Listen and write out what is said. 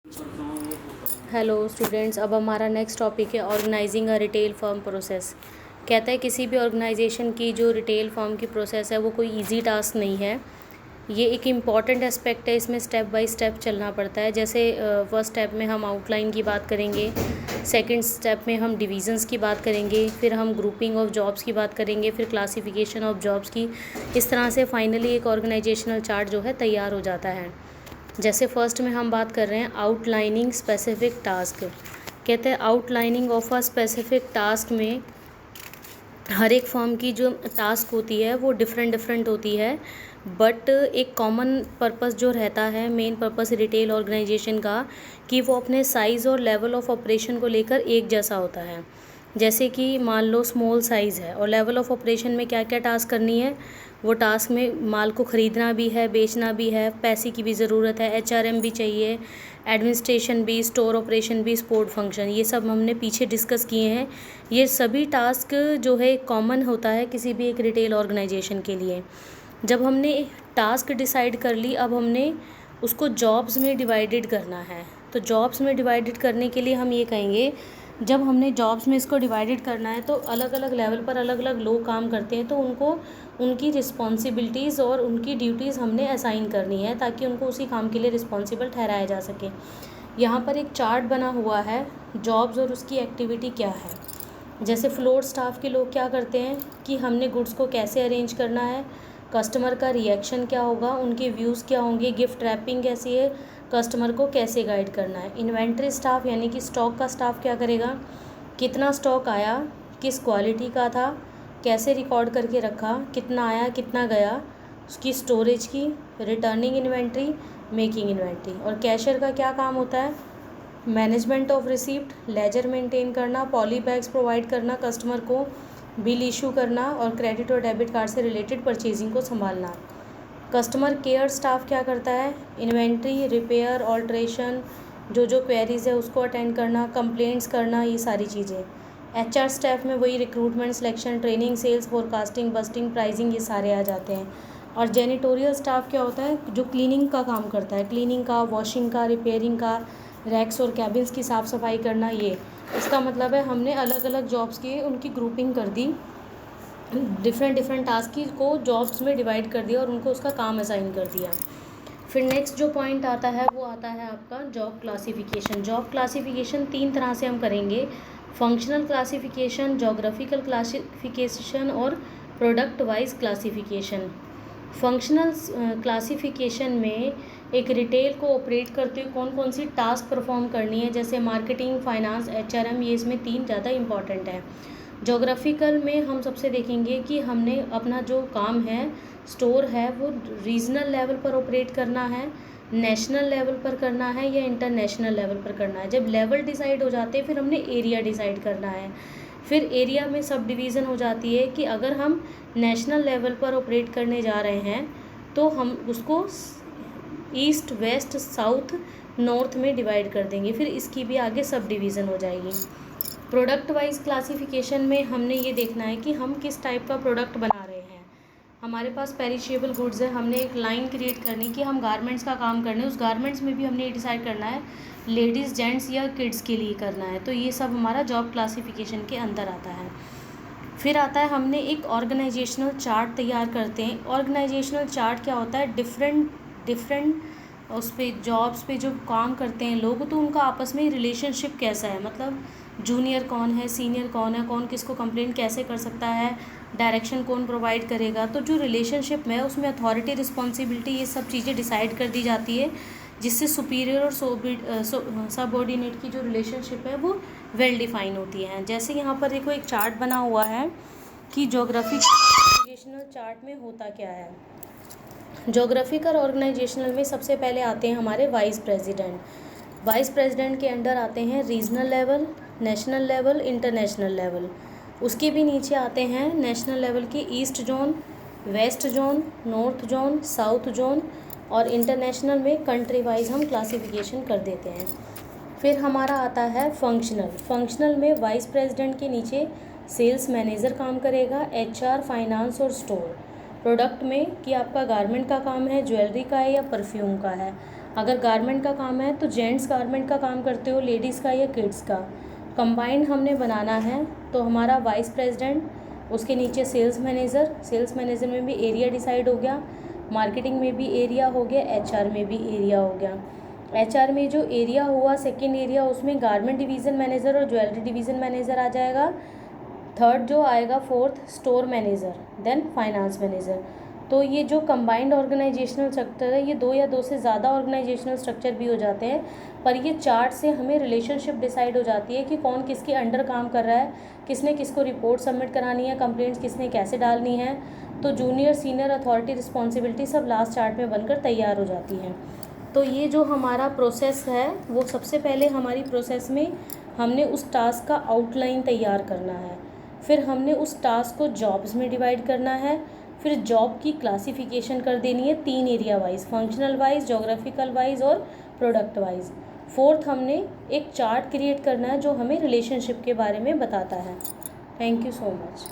Hello students, अब हमारा next topic है organizing a retail firm process. कहता है किसी भी ऑर्गेनाइजेशन की जो रिटेल फर्म की प्रोसेस है वो कोई इजी टास्क नहीं है। ये एक इम्पॉर्टेंट एस्पेक्ट है, इसमें स्टेप बाय स्टेप चलना पड़ता है। जैसे फर्स्ट स्टेप में हम आउटलाइन की बात करेंगे, सेकंड स्टेप में हम डिवीज़न्स की बात करेंगे, फिर हम ग्रुपिंग ऑफ जॉब्स की बात करेंगे, फिर क्लासिफिकेशन ऑफ जॉब्स की। इस तरह से फाइनली एक ऑर्गेनाइजेशनल चार्ट जो है तैयार हो जाता है। जैसे फर्स्ट में हम बात कर रहे हैं आउटलाइनिंग स्पेसिफिक टास्क। कहते हैं outlining of a specific task में हर एक फर्म की जो टास्क होती है वो डिफरेंट डिफरेंट होती है, बट एक कॉमन पर्पस जो रहता है, मेन पर्पस रिटेल ऑर्गेनाइजेशन का, कि वो अपने साइज़ और लेवल ऑफ ऑपरेशन को लेकर एक जैसा होता है। जैसे कि मान लो स्मॉल साइज़ है और लेवल ऑफ ऑपरेशन में क्या क्या टास्क करनी है, वो टास्क में माल को ख़रीदना भी है, बेचना भी है, पैसे की भी ज़रूरत है, एचआरएम भी चाहिए, एडमिनिस्ट्रेशन भी, स्टोर ऑपरेशन भी, सपोर्ट फंक्शन, ये सब हमने पीछे डिस्कस किए हैं। ये सभी टास्क जो है कॉमन होता है किसी भी एक रिटेल ऑर्गेनाइजेशन के लिए। जब हमने टास्क डिसाइड कर ली, अब हमने उसको जॉब्स में डिवाइडेड करना है। तो जॉब्स में डिवाइडेड करने के लिए हम ये कहेंगे, जब हमने जॉब्स में इसको डिवाइडेड करना है तो अलग अलग लेवल पर अलग अलग लोग काम करते हैं, तो उनको उनकी रिस्पॉन्सिबिलिटीज़ और उनकी ड्यूटीज़ हमने असाइन करनी है ताकि उनको उसी काम के लिए रिस्पॉन्सिबल ठहराया जा सके। यहाँ पर एक चार्ट बना हुआ है, जॉब्स और उसकी एक्टिविटी क्या है। जैसे फ्लोर स्टाफ के लोग क्या करते हैं कि हमने गुड्स को कैसे अरेंज करना है, कस्टमर का रिएक्शन क्या होगा, उनके व्यूज़ क्या होंगे, गिफ्ट रैपिंग कैसी है, कस्टमर को कैसे गाइड करना है। इन्वेंट्री स्टाफ यानी कि स्टॉक का स्टाफ क्या करेगा, कितना स्टॉक आया, किस क्वालिटी का था, कैसे रिकॉर्ड करके रखा, कितना आया कितना गया, उसकी स्टोरेज की, रिटर्निंग इन्वेंट्री, मेकिंग इन्वेंट्री। और कैशियर का क्या काम होता है, management of receipt, ledger maintain करना, पॉली बैग्स प्रोवाइड करना कस्टमर को, बिल इशू करना और क्रेडिट और डेबिट कार्ड से रिलेटेड परचेजिंग को संभालना। कस्टमर केयर स्टाफ क्या करता है, इन्वेंट्री, रिपेयर, ऑल्ट्रेशन, जो क्वेरीज है उसको अटेंड करना, कंप्लेंट्स करना, ये सारी चीज़ें। एचआर स्टाफ में वही recruitment, selection, training, sales, forecasting, budgeting, pricing, ये सारे आ जाते हैं। और जेनिटोरियल स्टाफ क्या होता है, जो क्लीनिंग का काम करता है, क्लीनिंग का, वॉशिंग का, रिपेयरिंग का, रैक्स और कैबिन्स की साफ़ सफाई करना। ये इसका मतलब है हमने अलग अलग जॉब्स की उनकी ग्रुपिंग कर दी, डिफरेंट डिफरेंट टास्क की को जॉब्स में डिवाइड कर दिया और उनको उसका काम असाइन कर दिया। फिर नेक्स्ट जो पॉइंट आता है वो आता है आपका जॉब क्लासिफिकेशन। जॉब क्लासिफिकेशन तीन तरह से हम करेंगे, फंक्शनल क्लासिफिकेशन, जोग्राफिकल क्लासिफिकेशन और product wise classification. Functional classification में एक रिटेल को ऑपरेट करते हुए कौन कौन सी टास्क परफॉर्म करनी है, जैसे मार्केटिंग, फाइनेंस, एचआरएम, ये इसमें तीन ज़्यादा इंपॉर्टेंट है। जोग्राफिकल में हम सबसे देखेंगे कि हमने अपना जो काम है, स्टोर है, वो रीजनल लेवल पर ऑपरेट करना है, नेशनल लेवल पर करना है या इंटरनेशनल लेवल पर करना है। जब लेवल डिसाइड हो जाते हैं फिर हमने एरिया डिसाइड करना है। फिर एरिया में सब डिवीज़न हो जाती है कि अगर हम नेशनल लेवल पर ऑपरेट करने जा रहे हैं तो हम उसको ईस्ट, वेस्ट, साउथ, नॉर्थ में डिवाइड कर देंगे, फिर इसकी भी आगे सब डिवीज़न हो जाएगी। प्रोडक्ट वाइज क्लासिफिकेशन में हमने ये देखना है कि हम किस टाइप का प्रोडक्ट बना रहे हैं। हमारे पास पेरिशेबल गुड्स है, हमने एक लाइन क्रिएट करनी कि हम गारमेंट्स का काम करना है, उस गारमेंट्स में भी हमने ये डिसाइड करना है लेडीज़, जेंट्स या किड्स के लिए करना है। तो ये सब हमारा जॉब क्लासिफिकेशन के अंदर आता है। फिर आता है हमने एक ऑर्गेनाइजेशनल चार्ट तैयार करते हैं। ऑर्गेनाइजेशनल चार्ट क्या होता है, डिफरेंट डिफरेंट उस पर जॉब्स पे जो काम करते हैं लोग, तो उनका आपस में रिलेशनशिप कैसा है, मतलब जूनियर कौन है, सीनियर कौन है, कौन किसको कंप्लेंट कैसे कर सकता है, डायरेक्शन कौन प्रोवाइड करेगा। तो जो रिलेशनशिप में उसमें अथॉरिटी, रिस्पॉन्सिबिलिटी, ये सब चीज़ें डिसाइड कर दी जाती है, जिससे सुपीरियर और सबऑर्डिनेट की जो रिलेशनशिप है वो वेल डिफाइन होती है। जैसे यहाँ पर देखो एक चार्ट बना हुआ है कि जोग्राफिकल ऑर्गेनाइजेशनल चार्ट में होता क्या है। जोग्राफिकल ऑर्गेनाइजेशनल में सबसे पहले आते हैं हमारे वाइस प्रेसिडेंट। वाइस प्रेसिडेंट के अंडर आते हैं regional level, national level, international level. उसके भी नीचे आते हैं नेशनल लेवल के east zone, west zone, north zone, south zone, और इंटरनेशनल में कंट्री वाइज हम क्लासिफिकेशन कर देते हैं। फिर हमारा आता है फंक्शनल। फंक्शनल में वाइस प्रेसिडेंट के नीचे सेल्स मैनेजर काम करेगा, एचआर, फाइनेंस और स्टोर। प्रोडक्ट में कि आपका गारमेंट का काम है, ज्वेलरी का है या परफ्यूम का है। अगर गारमेंट का काम है तो जेंट्स गारमेंट का काम करते हो, लेडीज़ का या किड्स का। कंबाइंड हमने बनाना है तो हमारा वाइस प्रेसिडेंट, उसके नीचे सेल्स मैनेजर में भी एरिया डिसाइड हो गया, मार्केटिंग में भी एरिया हो गया, एचआर में भी एरिया हो गया। एचआर में जो एरिया हुआ सेकेंड एरिया, उसमें गारमेंट डिवीज़न मैनेजर और ज्वेलरी डिवीज़न मैनेजर आ जाएगा। थर्ड जो आएगा fourth, store manager, then finance manager. तो ये जो कंबाइंड ऑर्गेनाइजेशनल स्ट्रक्चर है, ये 2 या 2 से ज़्यादा ऑर्गेनाइजेशनल स्ट्रक्चर भी हो जाते हैं, पर ये चार्ट से हमें रिलेशनशिप डिसाइड हो जाती है कि कौन किसके अंडर काम कर रहा है, किसने किसको रिपोर्ट सबमिट करानी है, कंप्लेंट्स किसने कैसे डालनी है। तो जूनियर सीनियर अथॉरिटी रिस्पॉन्सिबिलिटी सब लास्ट चार्ट में बनकर तैयार हो जाती हैं। तो ये जो हमारा प्रोसेस है, वो सबसे पहले हमारी प्रोसेस में हमने उस टास्क का आउटलाइन तैयार करना है, फिर हमने उस टास्क को जॉब्स में डिवाइड करना है, फिर जॉब की क्लासिफिकेशन कर देनी है 3 area wise, functional wise, geographical wise और प्रोडक्ट वाइज। फोर्थ हमने एक चार्ट क्रिएट करना है जो हमें रिलेशनशिप के बारे में बताता है। Thank you so much.